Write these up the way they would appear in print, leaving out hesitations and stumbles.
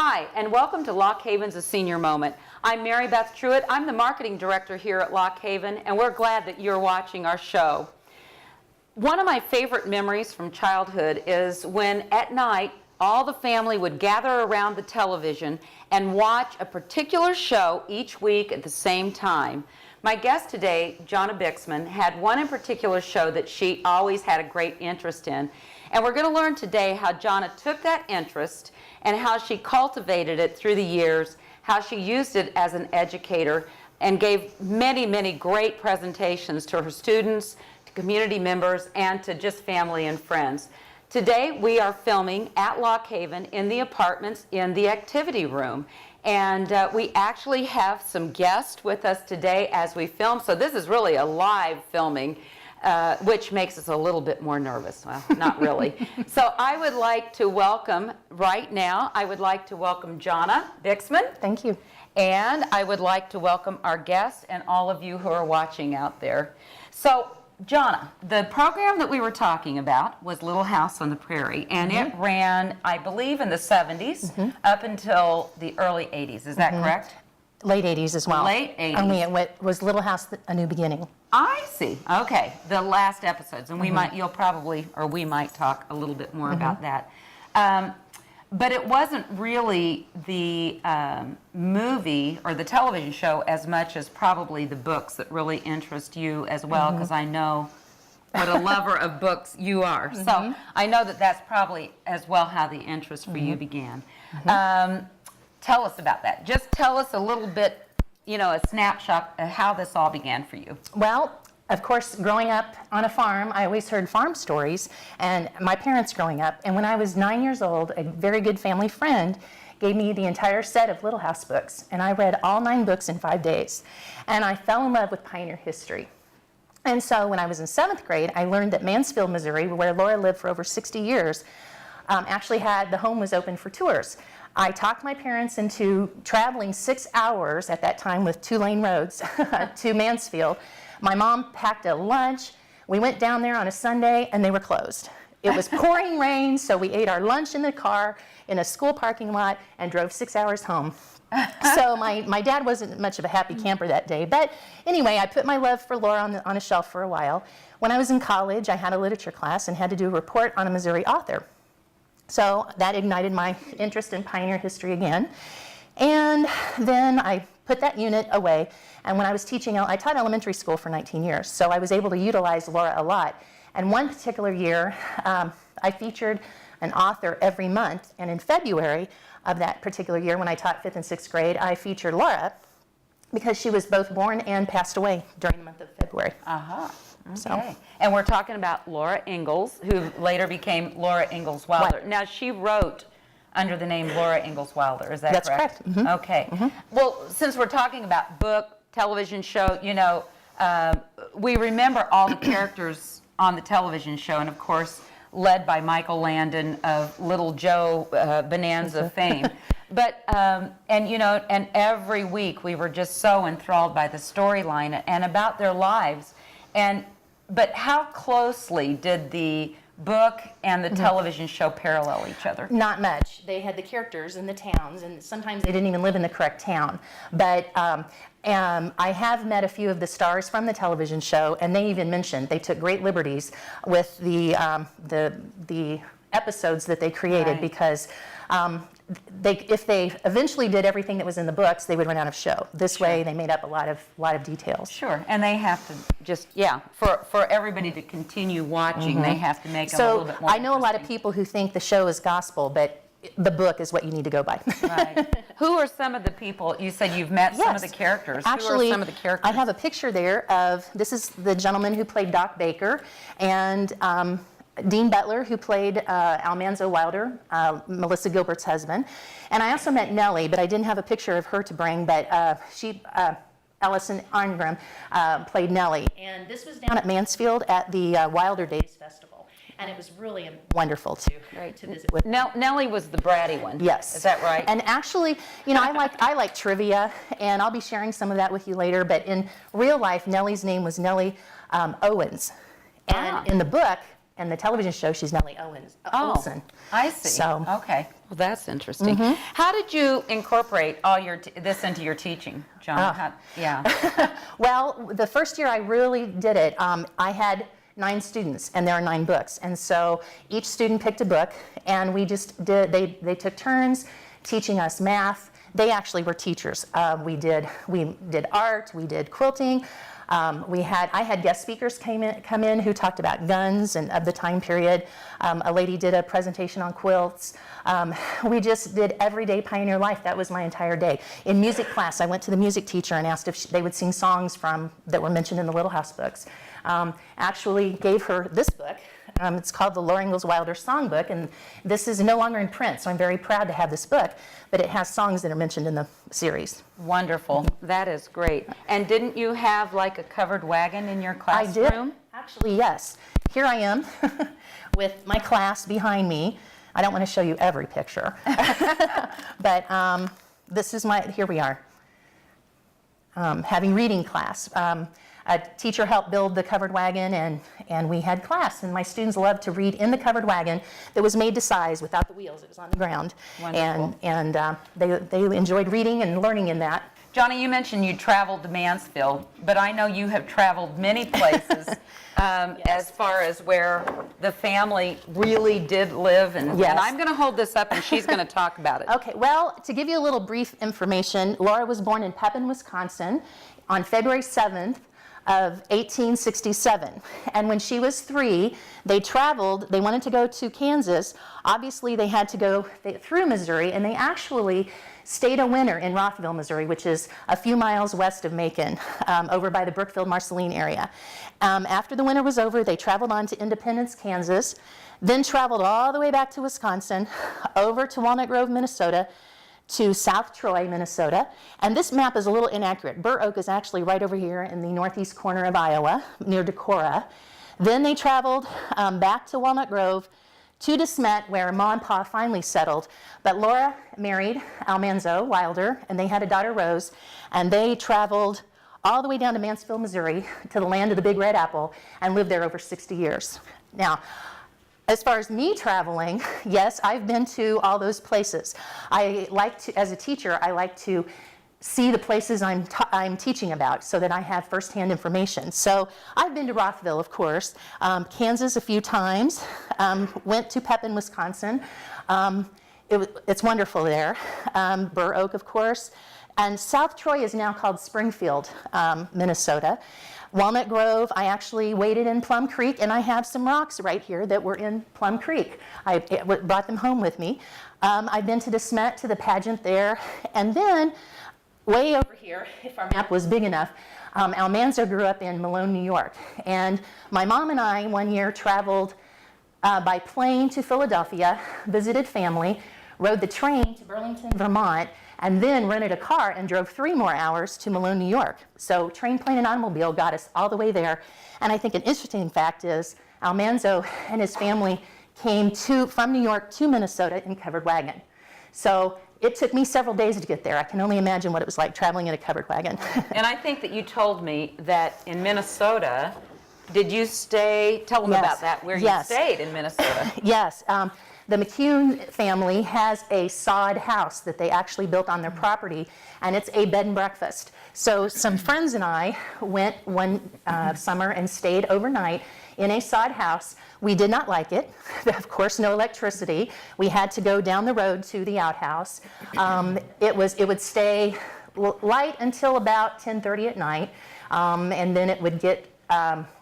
Hi, and welcome to Loch Haven's A Senior Moment. I'm Mary Beth Truitt. I'm the marketing director here at Loch Haven, and we're glad that you're watching our show. One of my favorite memories from childhood is when at night all the family would gather around the television and watch a particular show each week at the same time. My guest today, Jonna Bixman, had one in particular show that she always had a great interest in. And we're going to learn today how Jonna took that interest and how she cultivated it through the years, how she used it as an educator and gave many, many great presentations to her students, to community members, and to just family and friends. Today we are filming at Loch Haven in the apartments in the activity room. And we actually have some guests with us today as we film, so this is really a live filming. Which makes us a little bit more nervous. Well, not really. So I would like to welcome, right now, Jonna Bixman. Thank you. And I would like to welcome our guests and all of you who are watching out there. So, Jonna, the program that we were talking about was Little House on the Prairie, and it ran, I believe, in the 70s up until the early 80s. Is that correct? Late 80s as well. Late 80s. Only it was Little House, A New Beginning. I see. Okay. The last episodes. And we might talk a little bit more about that. But it wasn't really the movie or the television show as much as probably the books that really interest you as well, because I know what a lover of books you are. So I know that that's probably as well how the interest for you began. Tell us about that. Just tell us a little bit, a snapshot of how this all began for you. Well, of course, growing up on a farm, I always heard farm stories, and my parents growing up. And when I was 9 years old, a very good family friend gave me the entire set of Little House books, and I read all 9 books in 5 days. And I fell in love with pioneer history. And so when I was in 7th grade, I learned that Mansfield, Missouri, where Laura lived for over 60 years, actually the home was open for tours. I talked my parents into traveling 6 hours at that time with 2-lane roads to Mansfield. My mom packed a lunch. We went down there on a Sunday and they were closed. It was pouring rain, so we ate our lunch in the car in a school parking lot and drove 6 hours home. So my dad wasn't much of a happy camper that day. But anyway, I put my love for Laura on a shelf for a while. When I was in college, I had a literature class and had to do a report on a Missouri author. So that ignited my interest in pioneer history again. And then I put that unit away. And when I was teaching, I taught elementary school for 19 years. So I was able to utilize Laura a lot. And one particular year, I featured an author every month. And in February of that particular year, when I taught 5th and 6th grade, I featured Laura because she was both born and passed away during the month of February. Okay. So. And we're talking about Laura Ingalls, who later became Laura Ingalls Wilder. Right. Now, she wrote under the name Laura Ingalls Wilder. Is that That's correct? Okay. Well, since we're talking about book, television show, we remember all the characters on the television show, and of course, led by Michael Landon of Little Joe Bonanza fame. But, and every week we were just so enthralled by the storyline and about their lives. But how closely did the book and the television show parallel each other? Not much. They had the characters in the towns, and sometimes they didn't even live in the correct town. But I have met a few of the stars from the television show, and they even mentioned they took great liberties with the episodes that they created because if they eventually did everything that was in the books, they would run out of show. This way, they made up a lot of details. Sure, and they have to just, for everybody to continue watching, they have to make them a little bit more I know a lot of people who think the show is gospel, but the book is what you need to go by. Right. Who are some of the people, you said you've met some of the characters. Actually, who are some of the characters? I have a picture there of, this is the gentleman who played Doc Baker, and Dean Butler, who played Almanzo Wilder, Melissa Gilbert's husband. And I also met Nellie, but I didn't have a picture of her to bring, but Allison Arngrim played Nellie. And this was down at Mansfield at the Wilder Days Festival. And it was really wonderful to visit with. Nellie was the bratty one. Yes. Is that right? And actually, I like trivia, and I'll be sharing some of that with you later, but in real life, Nellie's name was Nellie Owens. And in the book, and the television show, she's Nellie Olson. I see. So, okay. Well, that's interesting. How did you incorporate all this into your teaching, John? Yeah. Well, the first year I really did it, I had 9 students, and there are 9 books. And so each student picked a book, and we just did, they took turns teaching us math. They actually were teachers. We did art, we did quilting. I had guest speakers come in who talked about guns and of the time period. A lady did a presentation on quilts. We just did everyday pioneer life. That was my entire day. In music class, I went to the music teacher and asked if they would sing songs that were mentioned in the Little House books. Actually gave her this book. It's called the Laura Ingalls Wilder Songbook, and this is no longer in print, so I'm very proud to have this book, but it has songs that are mentioned in the series. Wonderful. That is great. And didn't you have like a covered wagon in your classroom? I did. Actually, yes. Here I am with my class behind me. I don't want to show you every picture, but this is here we are, having reading class. A teacher helped build the covered wagon, and we had class, and my students loved to read in the covered wagon that was made to size without the wheels. It was on the ground. Wonderful. And they enjoyed reading and learning in that. Johnny, you mentioned you traveled to Mansfield, but I know you have traveled many places as far as where the family really did live. And I'm going to hold this up, and she's going to talk about it. Okay, well, to give you a little brief information, Laura was born in Pepin, Wisconsin on February 7th of 1867. And when she was 3, they traveled. They wanted to go to Kansas. Obviously, they had to go through Missouri, and they actually stayed a winter in Rothville, Missouri, which is a few miles west of Macon, over by the Brookfield-Marceline area. After the winter was over, they traveled on to Independence, Kansas, then traveled all the way back to Wisconsin, over to Walnut Grove, Minnesota, to South Troy, Minnesota. And this map is a little inaccurate. Burr Oak is actually right over here in the northeast corner of Iowa, near Decorah. Then they traveled back to Walnut Grove, to De Smet, where Ma and Pa finally settled. But Laura married Almanzo Wilder, and they had a daughter, Rose, and they traveled all the way down to Mansfield, Missouri, to the land of the Big Red Apple, and lived there over 60 years. Now, as far as me traveling, yes, I've been to all those places. I like to, as a teacher, I like to see the places I'm teaching about so that I have firsthand information. So I've been to Rothville, of course, Kansas a few times, went to Pepin, Wisconsin. It's wonderful there. Burr Oak, of course. And South Troy is now called Springfield, Minnesota. Walnut Grove, I actually waded in Plum Creek, and I have some rocks right here that were in Plum Creek. I brought them home with me. I've been to De Smet, to the pageant there, and then way over here, if our map was big enough, Almanzo grew up in Malone, New York. And my mom and I one year traveled by plane to Philadelphia, visited family, rode the train to Burlington, Vermont, and then rented a car and drove 3 more hours to Malone, New York. So train, plane, and automobile got us all the way there. And I think an interesting fact is Almanzo and his family came from New York to Minnesota in covered wagon. So it took me several days to get there. I can only imagine what it was like traveling in a covered wagon. And I think that you told me that in Minnesota, did you stay, tell them about that, where you stayed in Minnesota. Yes. The McCune family has a sod house that they actually built on their property, and it's a bed and breakfast. So some friends and I went one summer and stayed overnight in a sod house. We did not like it. Of course, no electricity. We had to go down the road to the outhouse. It would stay light until about 10:30 at night, and then it would get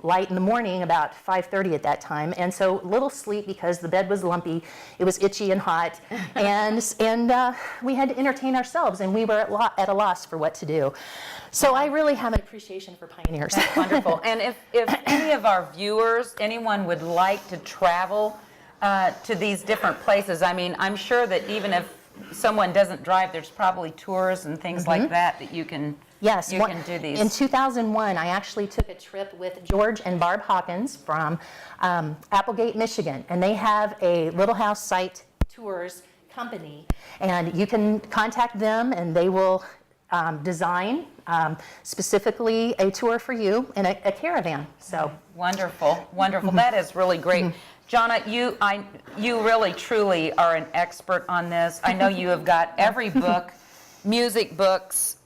light in the morning about 5:30 at that time, and so little sleep because the bed was lumpy, it was itchy and hot, and we had to entertain ourselves, and we were at a loss for what to do. So I really have an appreciation for pioneers. That's wonderful. And if any of our viewers, anyone would like to travel to these different places, I mean, I'm sure that even if someone doesn't drive, there's probably tours and things like that you can. Yes, you can do these. In 2001, I actually took a trip with George and Barb Hawkins from Applegate, Michigan, and they have a Little House Site Tours company, and you can contact them, and they will design specifically a tour for you in a caravan. So wonderful, wonderful. That is really great. Jonna, you really truly are an expert on this. I know you have got every book, music books,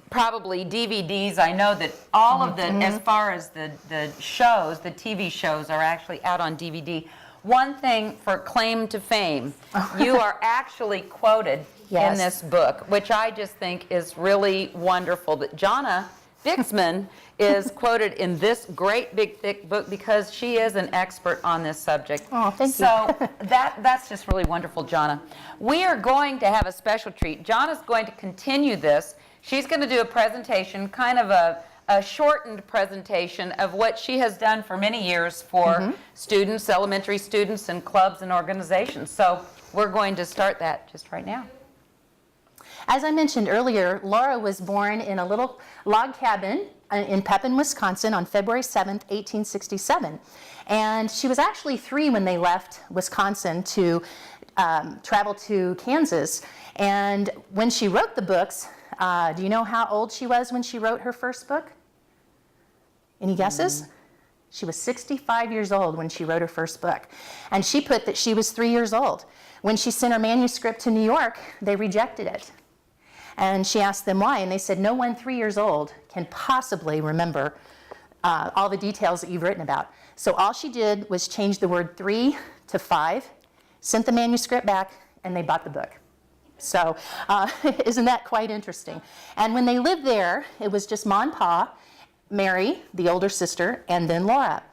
probably DVDs. I know that all of the, as far as the shows, the TV shows are actually out on DVD. One thing for claim to fame, you are actually quoted in this book, which I just think is really wonderful, that Jonna Dixman is quoted in this great big thick book because she is an expert on this subject. Oh, thank you. So that's just really wonderful, Jonna. We are going to have a special treat. Jonna's going to continue this. She's going to do a presentation, kind of a shortened presentation of what she has done for many years for students, elementary students, and clubs and organizations. So we're going to start that just right now. As I mentioned earlier, Laura was born in a little log cabin in Pepin, Wisconsin on February 7th, 1867. And she was actually 3 when they left Wisconsin to travel to Kansas. And when she wrote the books, do you know how old she was when she wrote her first book? Any guesses? She was 65 years old when she wrote her first book. And she put that she was 3 years old. When she sent her manuscript to New York, they rejected it. And she asked them why, and they said, no one 3 years old can possibly remember all the details that you've written about. So all she did was change the word 3 to 5, sent the manuscript back, and they bought the book. So isn't that quite interesting? And when they lived there, it was just Ma and Pa, Mary, the older sister, and then Laura.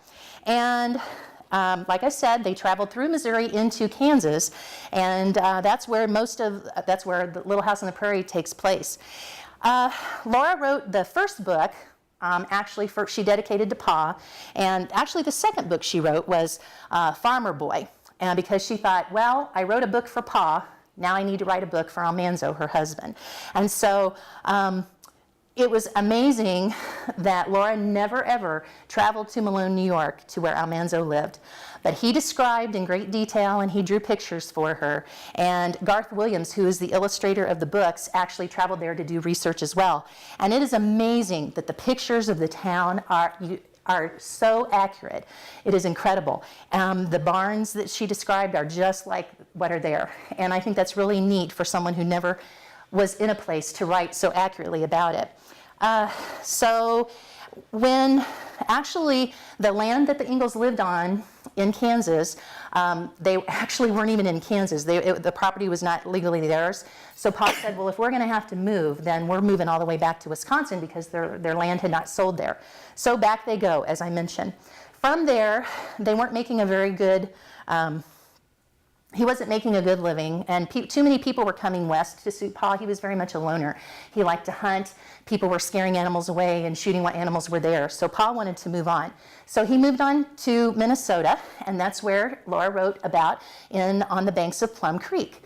And like I said, they traveled through Missouri into Kansas, and that's where the Little House on the Prairie takes place. Laura wrote the first book, she dedicated to Pa, and actually the second book she wrote was Farmer Boy, and because she thought, well, I wrote a book for Pa, now I need to write a book for Almanzo, her husband. And so it was amazing that Laura never ever traveled to Malone, New York, to where Almanzo lived. But he described in great detail, and he drew pictures for her. And Garth Williams, who is the illustrator of the books, actually traveled there to do research as well. And it is amazing that the pictures of the town are so accurate. It is incredible. The barns that she described are just like what are there. And I think that's really neat for someone who never was in a place to write so accurately about it. So when actually the land that the Ingalls lived on in Kansas, they actually weren't even in Kansas. The property was not legally theirs. So Pa said, well, if we're going to have to move, then we're moving all the way back to Wisconsin because their land had not sold there. So back they go, as I mentioned. From there, they weren't making a very good he wasn't making a good living, and too many people were coming west to suit Pa. He was very much a loner. He liked to hunt. People were scaring animals away and shooting what animals were there. So Pa wanted to move on. So he moved on to Minnesota, and that's where Laura wrote about on the banks of Plum Creek.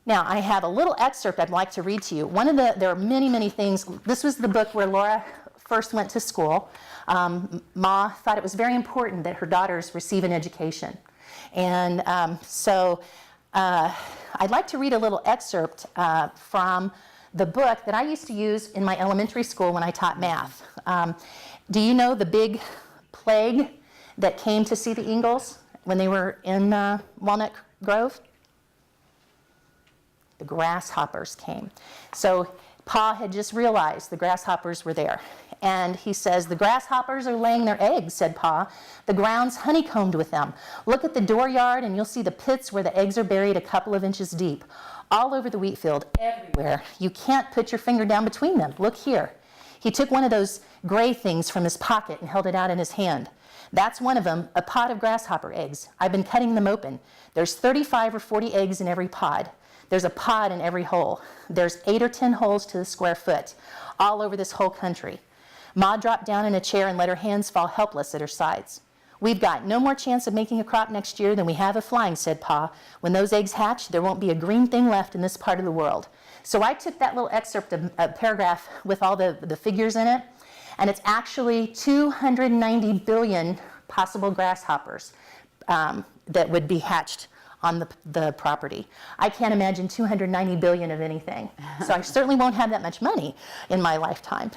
Now, I have a little excerpt I'd like to read to you. There are many, many things. This was the book where Laura first went to school. Ma thought it was very important that her daughters receive an education. And so I'd like to read a little excerpt from the book that I used to use in my elementary school when I taught math. Do you know the big plague that came to see the Ingalls when they were in Walnut Grove? The grasshoppers came. So Pa had just realized the grasshoppers were there. And he says, the grasshoppers are laying their eggs, said Pa. The ground's honeycombed with them. Look at the dooryard and you'll see the pits where the eggs are buried a couple of inches deep. All over the wheat field, everywhere. You can't put your finger down between them. Look here. He took one of those gray things from his pocket and held it out in his hand. That's one of them, a pod of grasshopper eggs. I've been cutting them open. There's 35 or 40 eggs in every pod. There's a pod in every hole. There's 8 or 10 holes to the square foot, all over this whole country. Ma dropped down in a chair and let her hands fall helpless at her sides. We've got no more chance of making a crop next year than we have of flying, said Pa. When those eggs hatch, there won't be a green thing left in this part of the world. So I took that little excerpt of a paragraph with all the figures in it, and it's actually 290 billion possible grasshoppers that would be hatched on the property. I can't imagine 290 billion of anything. So I certainly won't have that much money in my lifetime.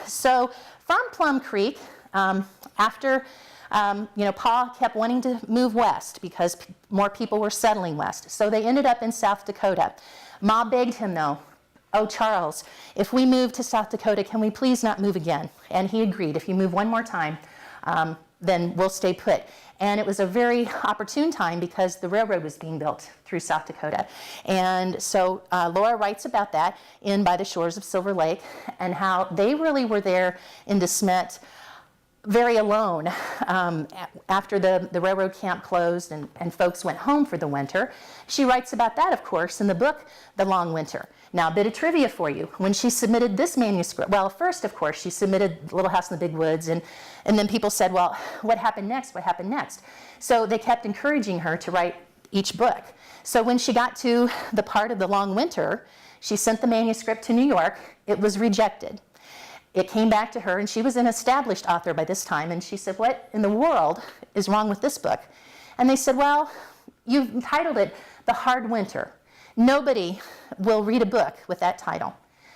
So from Plum Creek, after Pa kept wanting to move west because more people were settling west. So they ended up in South Dakota. Ma begged him, though, "Oh, Charles, if we move to South Dakota, can we please not move again?" And he agreed. "If you move one more time, then we'll stay put." And it was a very opportune time because the railroad was being built through South Dakota. And so Laura writes about that in By the Shores of Silver Lake, and how they really were there in DeSmet very alone after the railroad camp closed and folks went home for the winter. She writes about that, of course, in the book, The Long Winter. Now, a bit of trivia for you. When she submitted this manuscript, well, first, of course, she submitted Little House in the Big Woods, and then people said, well, what happened next? What happened next? So they kept encouraging her to write each book. So when she got to the part of The Long Winter, she sent the manuscript to New York. It was rejected. It came back to her, and she was an established author by this time, and she said, "What in the world is wrong with this book?" And they said, "Well, you've entitled it The Hard Winter. Nobody will read a book with that title."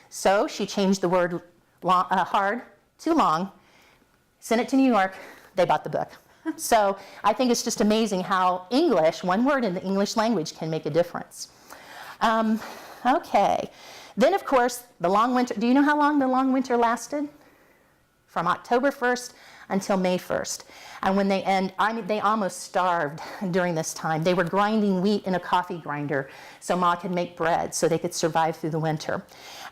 So she changed the word hard to long, sent it to New York, they bought the book. So I think it's just amazing how English, one word in the English language, can make a difference. Okay. Then, of course, the long winter. Do you know how long the long winter lasted? From October 1st until May 1st. And when they end, they almost starved during this time. They were grinding wheat in a coffee grinder so Ma could make bread so they could survive through the winter.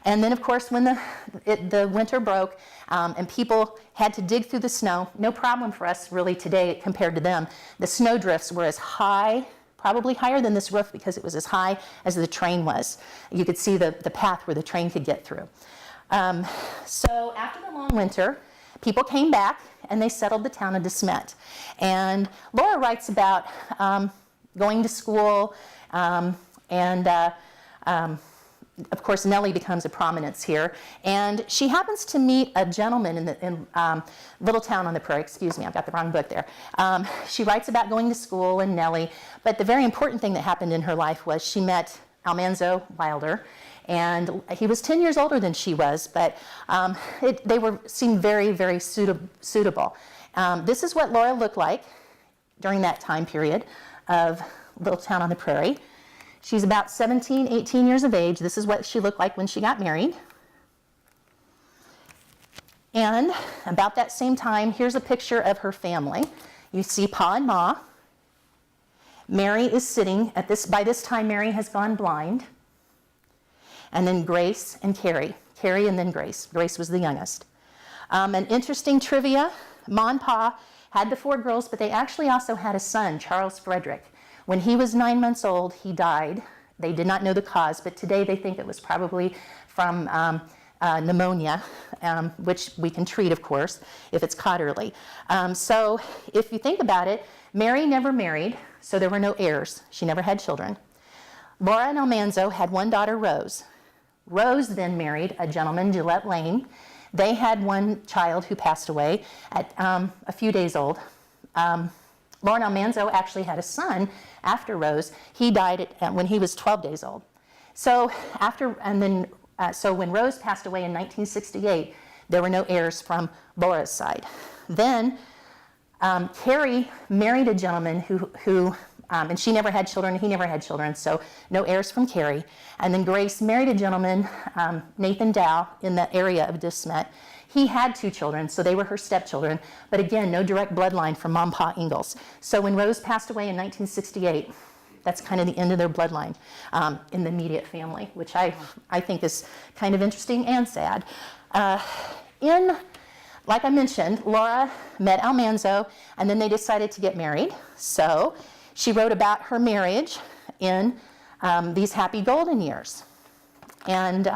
And then, of course, when the winter broke and people had to dig through the snow, no problem for us really today compared to them. The snow drifts were as high, probably higher than this roof because it was as high as the train was. You could see the path where the train could get through. So after the long winter, people came back and they settled the town of DeSmet. And Laura writes about going to school of course, Nellie becomes a prominence here. And she happens to meet a gentleman in Little Town on the Prairie. Excuse me, I've got the wrong book there. She writes about going to school and Nellie. But the very important thing that happened in her life was she met Almanzo Wilder. And he was 10 years older than she was, but they seemed very, very suitable. This is what Laura looked like during that time period of Little Town on the Prairie. She's about 17, 18 years of age. This is what she looked like when she got married. And about that same time, here's a picture of her family. You see Pa and Ma. Mary is sitting by this time Mary has gone blind. And then Grace and Carrie. Carrie and then Grace. Grace was the youngest. An interesting trivia, Ma and Pa had the 4 girls, but they actually also had a son, Charles Frederick. When he was 9 months old, he died. They did not know the cause, but today they think it was probably from pneumonia, which we can treat, of course, if it's caught early. So if you think about it, Mary never married, so there were no heirs. She never had children. Laura and Almanzo had one daughter, Rose. Rose then married a gentleman, Gillette Lane. They had one child who passed away at a few days old. Laura and Almanzo actually had a son after Rose. He died when he was 12 days old. So when Rose passed away in 1968, there were no heirs from Laura's side. Then Carrie married a gentleman who and she never had children, he never had children, so no heirs from Carrie. And then Grace married a gentleman, Nathan Dow, in the area of DeSmet. He had 2 children, so they were her stepchildren, but again, no direct bloodline from Mom, Pa Ingalls. So when Rose passed away in 1968, that's kind of the end of their bloodline in the immediate family, which I think is kind of interesting and sad. Like I mentioned, Laura met Almanzo, and then they decided to get married. So she wrote about her marriage in These Happy Golden Years. And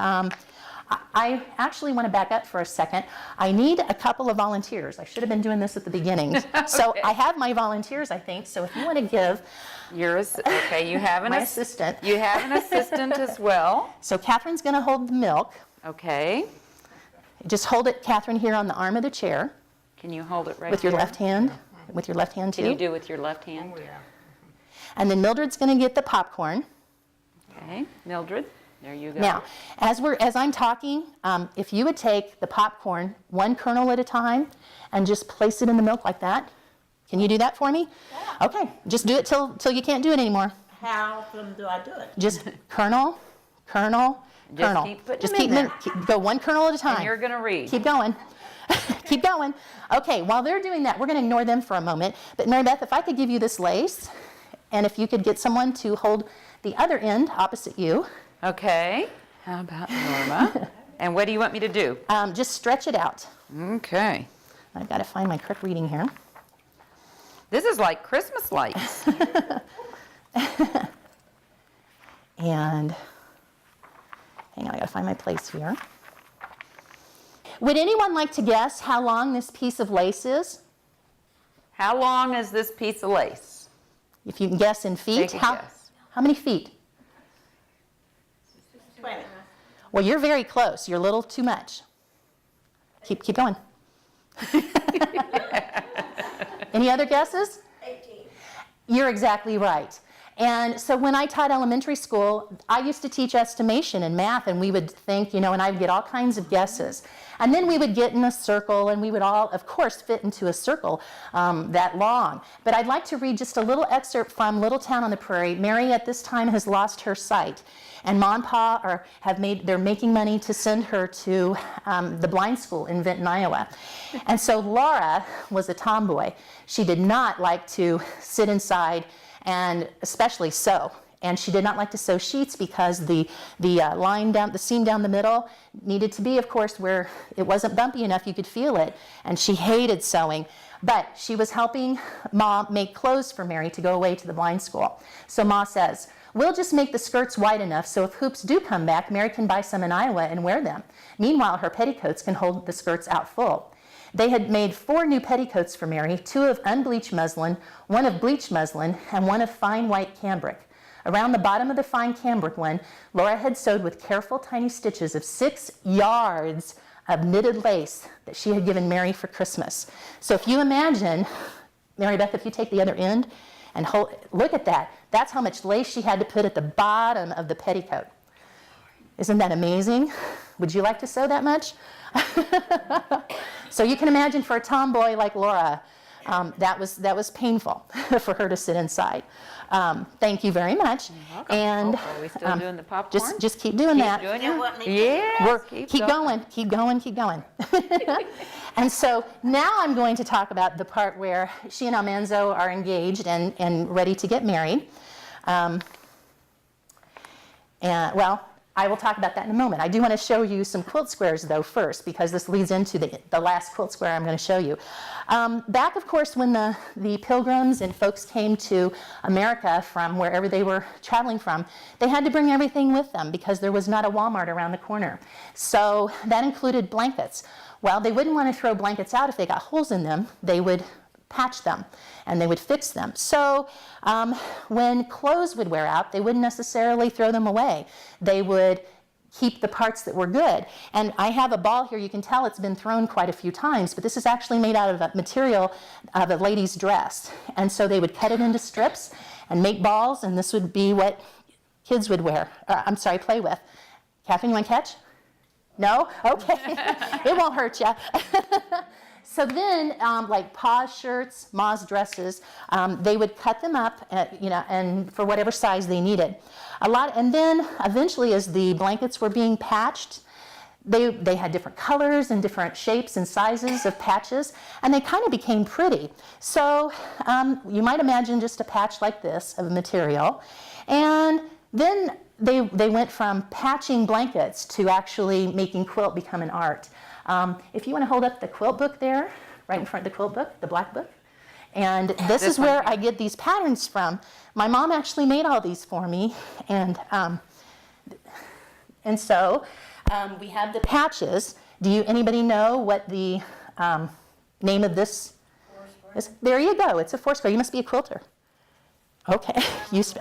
I actually want to back up for a second. I need a couple of volunteers. I should have been doing this at the beginning. Okay. So I have my volunteers, I think. So if you want to give yours, okay, you have an assistant. You have an assistant as well. So Catherine's going to hold the milk. Okay. Just hold it, Catherine, here on the arm of the chair. Can you hold it right with your here? left hand? With your left hand too. Can you do it with your left hand? Oh, yeah. And then Mildred's going to get the popcorn. Okay, Mildred, there you go. Now, as I'm talking, if you would take the popcorn one kernel at a time and just place it in the milk like that, Can you do that for me? Yeah. Okay, just do it till you can't do it anymore. How often do I do it? Just kernel, kernel, Just kernel. keep putting Just them in keep there. go one kernel at a time. And you're going to read. Keep going. Keep going. Okay, while they're doing that, we're going to ignore them for a moment. But Mary Beth, if I could give you this lace, and if you could get someone to hold the other end opposite you. Okay. How about Norma? And what do you want me to do? Just stretch it out. Okay. I've got to find my correct reading here. This is like Christmas lights. And hang on, I got to find my place here. Would anyone like to guess how long this piece of lace is? How long is this piece of lace? If you can guess in feet. Take a guess. How many feet? 20. Well, you're very close. You're a little too much. Keep going. Any other guesses? 18. You're exactly right. And so when I taught elementary school, I used to teach estimation and math, and we would think, and I would get all kinds of guesses. And then we would get in a circle, and we would all, of course, fit into a circle that long. But I'd like to read just a little excerpt from Little Town on the Prairie. Mary at this time has lost her sight, and Mom and Pa they're making money to send her to the blind school in Vinton, Iowa. And so Laura was a tomboy. She did not like to sit inside and especially sew. And she did not like to sew sheets because the seam down the middle needed to be, of course, where it wasn't bumpy enough you could feel it. And she hated sewing. But she was helping Ma make clothes for Mary to go away to the blind school. So Ma says, "We'll just make the skirts wide enough so if hoops do come back, Mary can buy some in Iowa and wear them. Meanwhile, her petticoats can hold the skirts out full." They had made 4 new petticoats for Mary, 2 of unbleached muslin, 1 of bleached muslin, and 1 of fine white cambric. Around the bottom of the fine cambric one, Laura had sewed with careful tiny stitches of 6 yards of knitted lace that she had given Mary for Christmas. So if you imagine, Mary Beth, if you take the other end and look at that, that's how much lace she had to put at the bottom of the petticoat. Isn't that amazing? Would you like to sew that much? So you can imagine for a tomboy like Laura, that was painful for her to sit inside. Thank you very much. And Are we still doing the popcorn? just keep doing that. Doing You it? want me to? Yeah. Keep going. And so now I'm going to talk about the part where she and Almanzo are engaged and ready to get married. I will talk about that in a moment. I do want to show you some quilt squares, though, first, because this leads into the last quilt square I'm going to show you. Back, of course, when the Pilgrims and folks came to America from wherever they were traveling from, they had to bring everything with them because there was not a Walmart around the corner. So that included blankets. Well, they wouldn't want to throw blankets out if they got holes in them. They would patch them and they would fix them. So when clothes would wear out, they wouldn't necessarily throw them away. They would keep the parts that were good. And I have a ball here. You can tell it's been thrown quite a few times, but this is actually made out of a material of a lady's dress. And so they would cut it into strips and make balls, and this would be what kids would play with. Catherine, you want to catch? No? Okay. It won't hurt you. So then, like Pa's shirts, Ma's dresses, they would cut them up, and for whatever size they needed. And then eventually, as the blankets were being patched, they had different colors and different shapes and sizes of patches, and they kind of became pretty. So you might imagine just a patch like this of a material, and then they went from patching blankets to actually making quilt become an art. If you want to hold up the quilt book there, right in front of the quilt book, the black book. And this is where I get these patterns from. My mom actually made all these for me. And so we have the patches. Anybody know what the name of this is? There you go. It's a foursquare. You must be a quilter. Okay,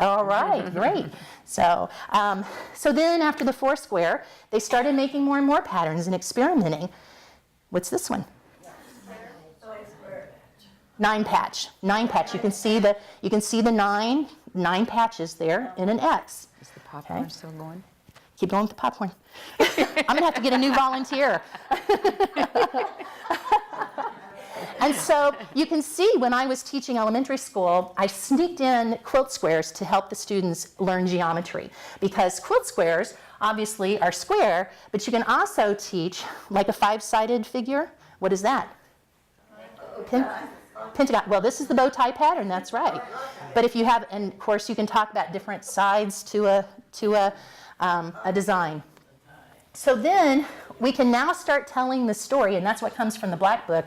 all right, great. So then after the foursquare, they started making more and more patterns and experimenting. What's this one? 9 patch. 9 patch. You can see the nine patches there in an X. Is the popcorn still going? Keep going with the popcorn. I'm gonna have to get a new volunteer. And so you can see when I was teaching elementary school, I sneaked in quilt squares to help the students learn geometry. Because quilt squares obviously are square, but you can also teach like a 5-sided figure. What is that? Pentagon. Well, this is the bow tie pattern, that's right. But if you have, and of course you can talk about different sides to a design. So then we can now start telling the story, and that's what comes from the Black Book,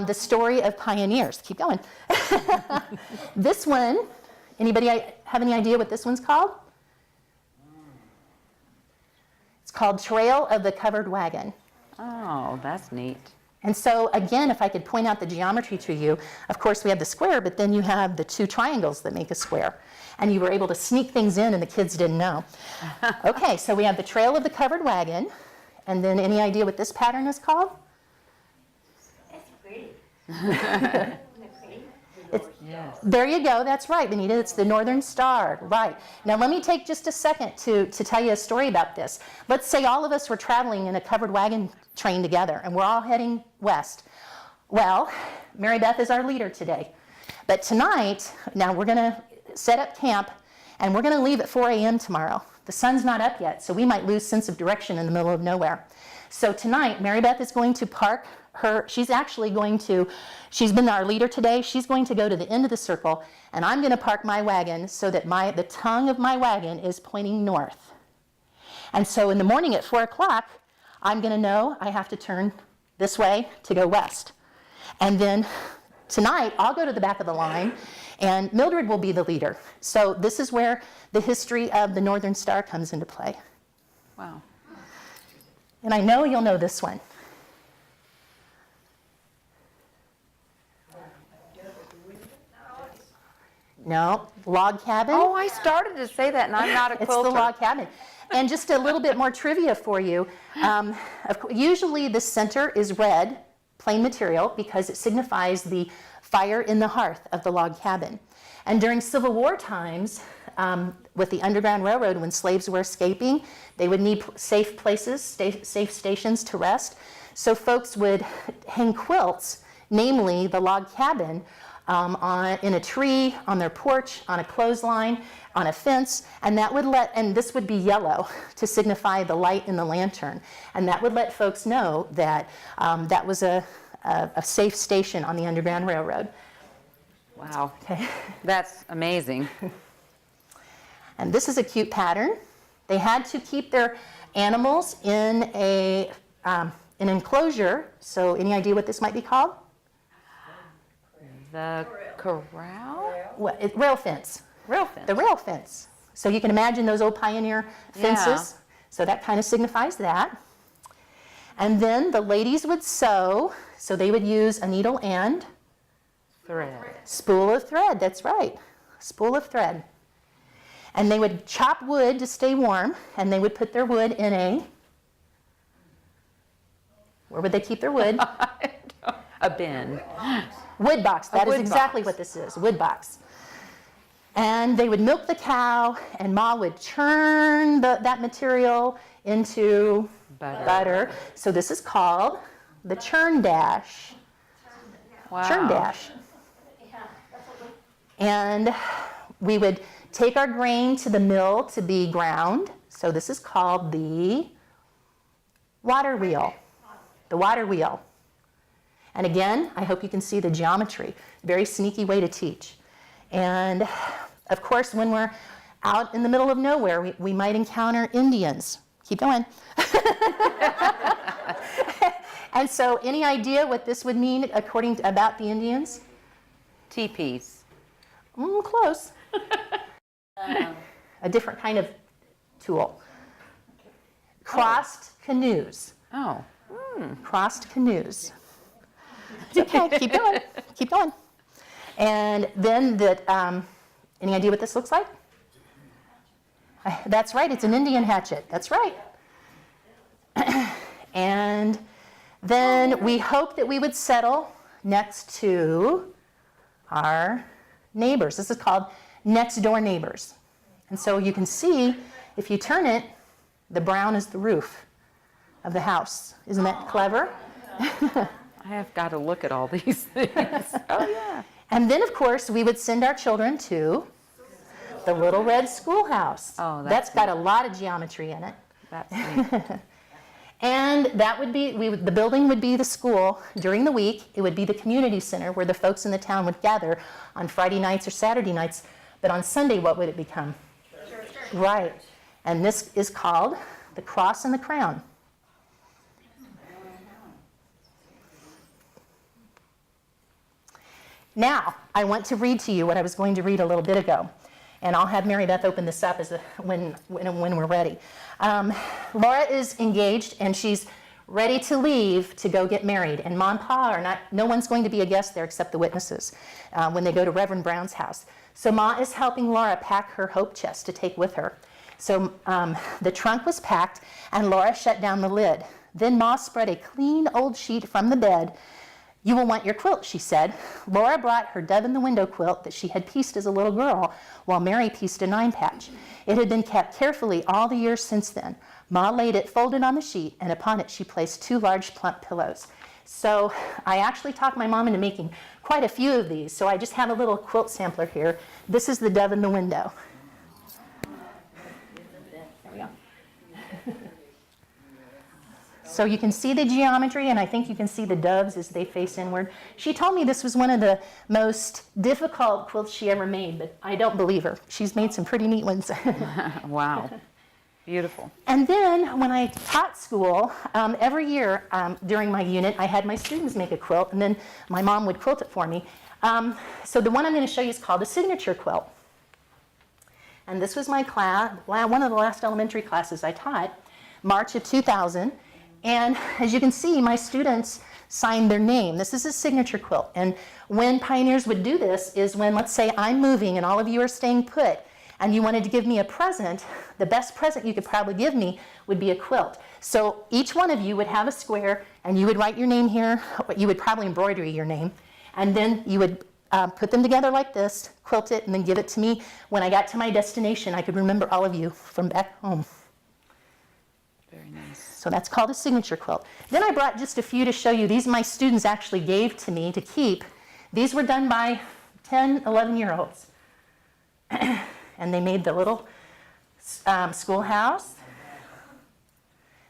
the story of pioneers. Keep going. This one, anybody have any idea what this one's called? It's called Trail of the Covered Wagon. Oh, that's neat. And so again, if I could point out the geometry to you, of course we have the square, but then you have the 2 triangles that make a square. And you were able to sneak things in and the kids didn't know. Okay, so we have the Trail of the Covered Wagon. And then any idea what this pattern is called? It's pretty. Yes. There you go, that's right, Benita, it's the Northern Star, right. Now let me take just a second to tell you a story about this. Let's say all of us were traveling in a covered wagon train together and we're all heading west. Well, Mary Beth is our leader today. But tonight, now we're gonna set up camp and we're gonna leave at 4 a.m. tomorrow. The sun's not up yet, so we might lose sense of direction in the middle of nowhere. So tonight, Mary Beth is going to park she's been our leader today. She's going to go to the end of the circle, and I'm going to park my wagon so that the tongue of my wagon is pointing north. And so in the morning at 4 o'clock, I'm going to know I have to turn this way to go west. And then tonight, I'll go to the back of the line, and Mildred will be the leader. So this is where the history of the Northern Star comes into play. Wow. And I know you'll know this one. No, log cabin. Oh, I started to say that, and I'm not a quilter. It's the log cabin. And just a little bit more trivia for you. Usually the center is red, plain material, because it signifies the fire in the hearth of the log cabin. And during Civil War times, with the Underground Railroad, when slaves were escaping, they would need safe places, safe stations to rest. So folks would hang quilts, namely the log cabin, in a tree, on their porch, on a clothesline, on a fence, and this would be yellow to signify the light in the lantern. And that would let folks know that that was a safe station on the Underground Railroad. Wow. Okay. That's amazing. And this is a cute pattern. They had to keep their animals in an enclosure. So any idea what this might be called? The corral? Rail fence. Rail fence. The rail fence. So you can imagine those old pioneer fences. Yeah. So that kind of signifies that. And then the ladies would sew. So they would use a needle and Thread. spool of thread. That's right. Spool of thread. And they would chop wood to stay warm. And they would put their wood in where would they keep their wood? A bin. Wood box. That is wood exactly box. what this is, wood box. And they would milk the cow, and Ma would churn that material into butter. So this is called the churn dash. Wow. Churn dash. And we would take our grain to the mill to be ground. So this is called the water wheel. The water wheel. And again, I hope you can see the geometry. Very sneaky way to teach. And of course, when we're out in the middle of nowhere, we might encounter Indians. Keep going. And so any idea what this would mean about the Indians? Teepees. Close. A different kind of tool. Crossed canoes. Oh. Crossed canoes. It's okay, keep going, keep going. And then any idea what this looks like? That's right, it's an Indian hatchet, that's right. And then we hope that we would settle next to our neighbors. This is called next door neighbors. And so you can see, if you turn it, the brown is the roof of the house. Isn't that clever? I have got to look at all these things. Oh, yeah. And then, of course, we would send our children to the Little Red Schoolhouse. Oh, that's got a lot of geometry in it. That's neat. And that would be, the building would be the school during the week. It would be the community center where the folks in the town would gather on Friday nights or Saturday nights. But on Sunday, what would it become? Church. Right. And this is called the Cross and the Crown. Now, I want to read to you what I was going to read a little bit ago. And I'll have Mary Beth open this up when we're ready. Laura is engaged and she's ready to leave to go get married. And Mom and Pa are not, no one's going to be a guest there except the witnesses when they go to Reverend Brown's house. So Ma is helping Laura pack her hope chest to take with her. So the trunk was packed and Laura shut down the lid. Then Ma spread a clean old sheet from the bed. "You will want your quilt," she said. Laura brought her dove-in-the-window quilt that she had pieced as a little girl, while Mary pieced a 9-patch. It had been kept carefully all the years since then. Ma laid it folded on the sheet, and upon it she placed 2 large plump pillows. So I actually talked my mom into making quite a few of these, so I just have a little quilt sampler here. This is the dove in the window. There we go. So you can see the geometry, and I think you can see the doves as they face inward. She told me this was one of the most difficult quilts she ever made, but I don't believe her. She's made some pretty neat ones. Wow. Beautiful. And then when I taught school, every year during my unit, I had my students make a quilt, and then my mom would quilt it for me. So the one I'm going to show you is called a signature quilt. And this was my class, one of the last elementary classes I taught, March of 2000. And as you can see, my students signed their name. This is a signature quilt. And when pioneers would do this is when, let's say, I'm moving and all of you are staying put, and you wanted to give me a present, the best present you could probably give me would be a quilt. So each one of you would have a square, and you would write your name here. You would probably embroider your name. And then you would put them together like this, quilt it, and then give it to me. When I got to my destination, I could remember all of you from back home. Very nice. So that's called a signature quilt. Then I brought just a few to show you. These my students actually gave to me to keep. These were done by 10, 11-year-olds. And they made the little schoolhouse.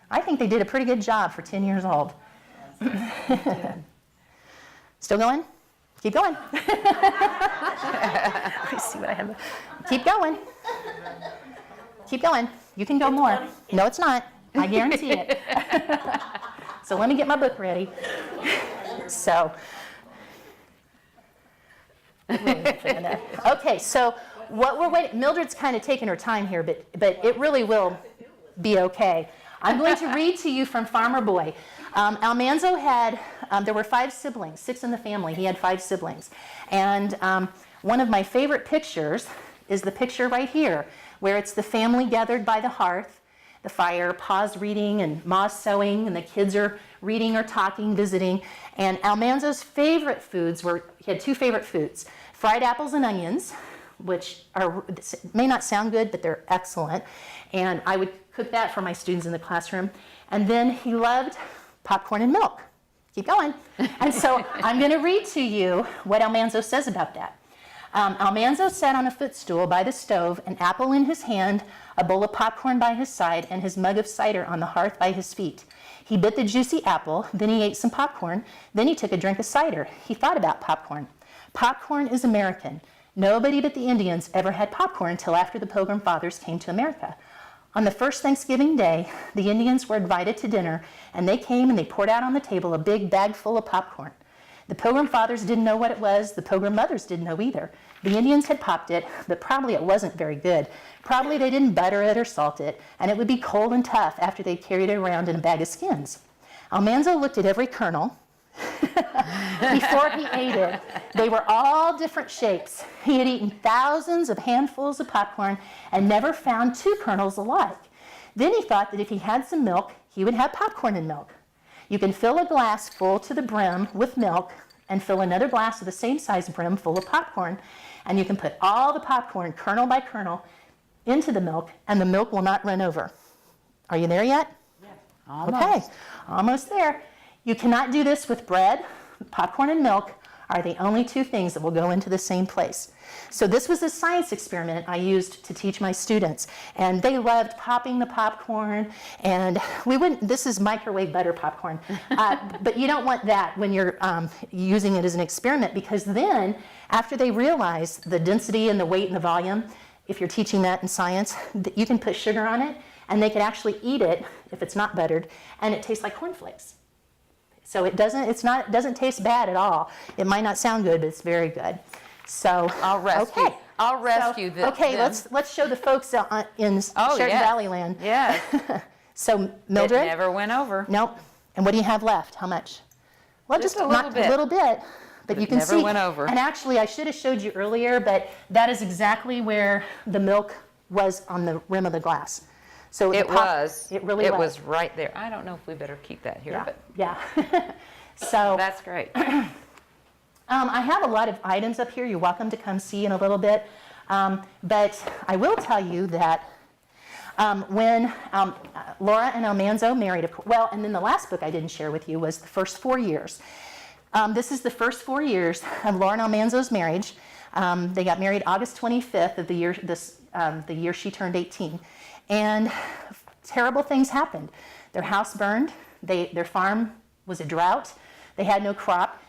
I think they did a pretty good job for 10 years old. Still going? Keep going. Let me see what I have. Keep going. Keep going. You can go more. No, it's not. I guarantee it. So let me get my book ready. So, okay, so what we're waiting, Mildred's kind of taking her time here, but it really will be okay. I'm going to read to you from Farmer Boy. Almanzo had, there were 5 siblings, 6 in the family. He had 5 siblings. And one of my favorite pictures is the picture right here, where it's the family gathered by the hearth, the fire, Pa's reading and Ma's sewing, and the kids are reading or talking, visiting. And Almanzo's favorite foods were, he had 2 favorite foods, fried apples and onions, which may not sound good, but they're excellent. And I would cook that for my students in the classroom. And then he loved popcorn and milk. Keep going. And so I'm going to read to you what Almanzo says about that. Almanzo sat on a footstool by the stove, an apple in his hand, a bowl of popcorn by his side, and his mug of cider on the hearth by his feet. He bit the juicy apple, then he ate some popcorn, then he took a drink of cider. He thought about popcorn. Popcorn is American. Nobody but the Indians ever had popcorn until after the Pilgrim Fathers came to America. On the first Thanksgiving Day, the Indians were invited to dinner, and they came and they poured out on the table a big bag full of popcorn. The Pilgrim Fathers didn't know what it was. The Pilgrim Mothers didn't know either. The Indians had popped it, but probably it wasn't very good. Probably they didn't butter it or salt it, and it would be cold and tough after they'd carried it around in a bag of skins. Almanzo looked at every kernel before he ate it. They were all different shapes. He had eaten thousands of handfuls of popcorn and never found 2 kernels alike. Then he thought that if he had some milk, he would have popcorn and milk. You can fill a glass full to the brim with milk and fill another glass of the same size brim full of popcorn, and you can put all the popcorn, kernel by kernel, into the milk, and the milk will not run over. Are you there yet? Almost. Okay, almost there. You cannot do this with bread. Popcorn and milk are the only two things that will go into the same place. So this was a science experiment I used to teach my students, and they loved popping the popcorn, and this is microwave butter popcorn, but you don't want that when you're using it as an experiment, because then after they realize the density and the weight and the volume, if you're teaching that in science, you can put sugar on it, and they can actually eat it if it's not buttered, and it tastes like cornflakes. So it doesn't taste bad at all. It might not sound good, but it's very good. So I'll rescue. Okay. I'll rescue them. Okay, let's show the folks in Sheridan Valley Land. Yeah. So Mildred. It never went over. Nope. And what do you have left? How much? Well, Just a little not bit. a little bit. But you can never see. went over. And actually, I should have showed you earlier, but that is exactly where the milk was on the rim of the glass. So It was. It really It was. was right there. I don't know if we better keep that here, Yeah. but Yeah. So that's great. I have a lot of items up here. You're welcome to come see in a little bit. But I will tell you that when Laura and Almanzo married, and then the last book I didn't share with you was the first 4 years. This is the first 4 years of Laura and Almanzo's marriage. They got married August 25th of the year she turned 18. And terrible things happened. Their house burned. Their farm was a drought. They had no crop.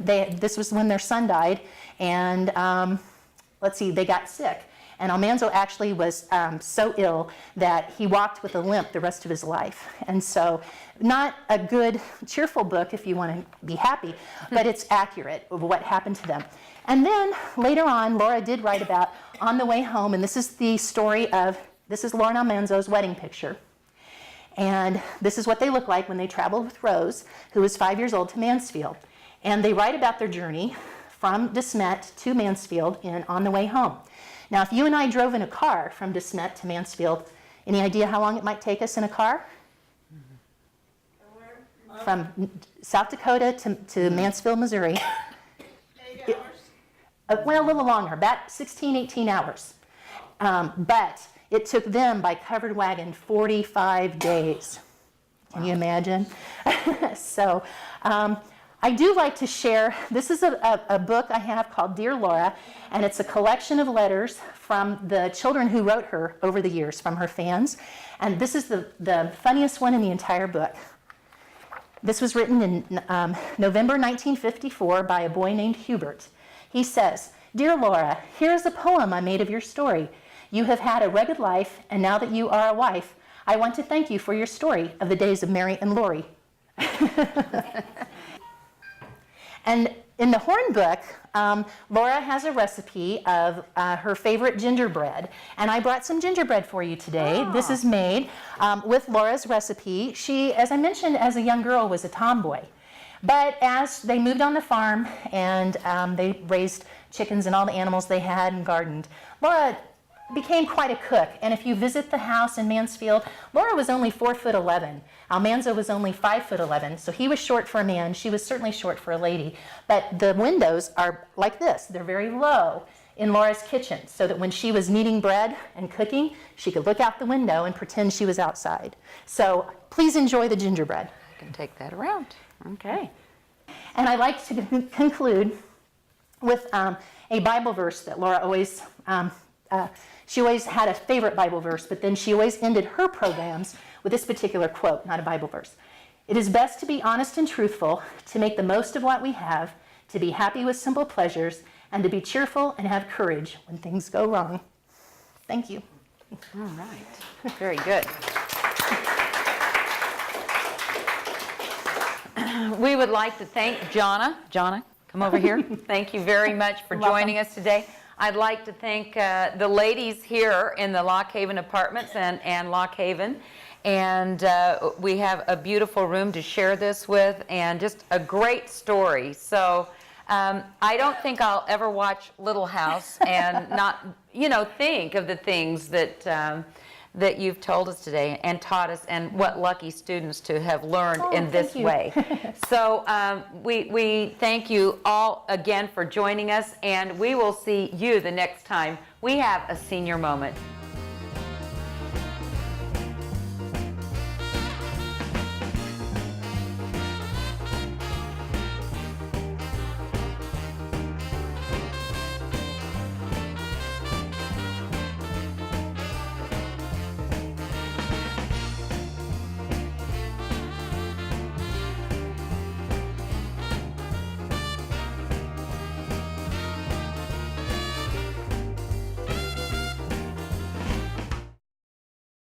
This was when their son died. And they got sick. And Almanzo actually was so ill that he walked with a limp the rest of his life. And so not a good, cheerful book if you want to be happy, but it's accurate of what happened to them. And then later on, Laura did write about On the Way Home, and this is the story of, this is Laura and Almanzo's wedding picture. And this is what they look like when they traveled with Rose, who was 5 years old, to Mansfield. And they write about their journey from De Smet to Mansfield On the Way Home. Now, if you and I drove in a car from De Smet to Mansfield, any idea how long it might take us in a car? From South Dakota to Mansfield, Missouri. 8 hours? Well, a little longer, about 16, 18 hours. But it took them, by covered wagon, 45 days. Can you imagine? So I do like to share, this is a book I have called Dear Laura, and it's a collection of letters from the children who wrote her over the years, from her fans. And this is the funniest one in the entire book. This was written in November 1954 by a boy named Hubert. He says, "Dear Laura, here is a poem I made of your story. You have had a rugged life, and now that you are a wife, I want to thank you for your story of the days of Mary and Lori." And in the Horn book, Laura has a recipe of her favorite gingerbread. And I brought some gingerbread for you today. This is made with Laura's recipe. She, as I mentioned, as a young girl, was a tomboy. But as they moved on the farm and they raised chickens and all the animals they had and gardened, Laura became quite a cook. And if you visit the house in Mansfield, Laura was only 4'11". Almanzo was only 5'11", so he was short for a man. She was certainly short for a lady. But the windows are like this. They're very low in Laura's kitchen, so that when she was kneading bread and cooking, she could look out the window and pretend she was outside. So please enjoy the gingerbread. I can take that around. Okay. And I like to conclude with a Bible verse that Laura always, she always had a favorite Bible verse, but then she always ended her programs with this particular quote, not a Bible verse. "It is best to be honest and truthful, to make the most of what we have, to be happy with simple pleasures, and to be cheerful and have courage when things go wrong." Thank you. All right. Very good. We would like to thank Jonna. Jonna, come over here. Thank you very much for joining us today. I'd like to thank the ladies here in the Loch Haven Apartments and Loch Haven. And we have a beautiful room to share this with, and just a great story. So I don't think I'll ever watch Little House and not, think of the things that you've told us today and taught us, and what lucky students to have learned in this way. So we thank you all again for joining us, and we will see you the next time we have a senior moment.